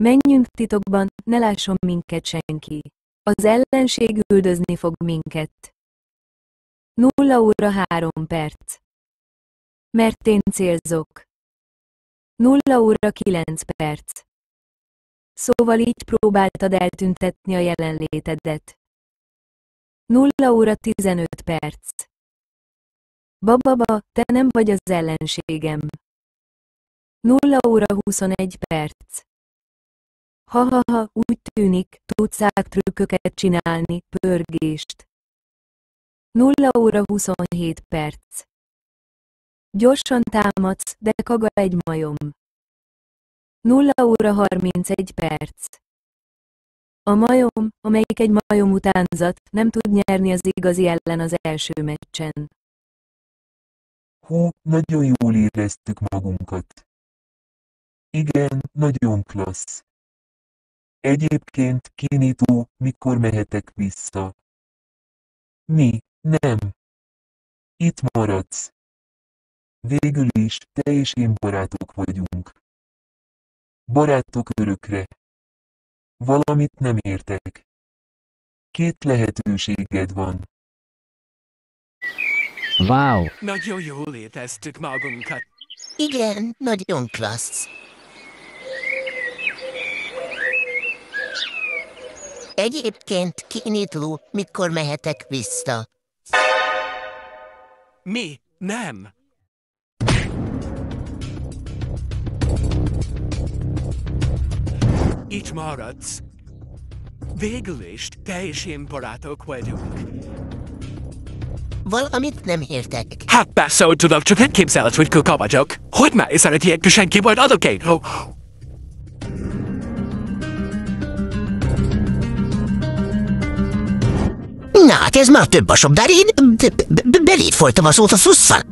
Menjünk titokban, ne lásson minket senki. Az ellenség üldözni fog minket. 0 óra 3 perc. Mert én célzok. 0 óra 9 perc. Szóval így próbáltad eltüntetni a jelenlétedet. 0 óra 15 perc. Bababa, te nem vagy az ellenségem. 0 óra 21 perc. Ha, úgy tűnik, tudsz trükköket csinálni, pörgést. 0 óra 27 perc. Gyorsan támadsz, de kaga egy majom. 0 óra 31 perc. A majom, amelyik egy majom utánzat, nem tud nyerni az igazi ellen az első meccsen. Hú, nagyon jól éreztük magunkat. Igen, nagyon klassz. Egyébként, Kinitó, mikor mehetek vissza? Mi? Nem. Itt maradsz. Végül is, te és én barátok vagyunk. Barátok örökre. Valamit nem értek. 2 lehetőséged van. Wow! Nagyon jól éreztük magunkat. Igen, nagyon klassz. Egyébként, Kinitlu, mikor mehetek vissza? Mi? Nem. Itt maradsz. Végül is, te és én barátok vagyunk. Valamit nem értek. Hát persze, hogy tudok, csak nem képzeled, hogy kuka vagyok. Hogy már szereti senki, majd adok egy... Na hát ez már több a sob, de én beléd folytam a szót a szusszal.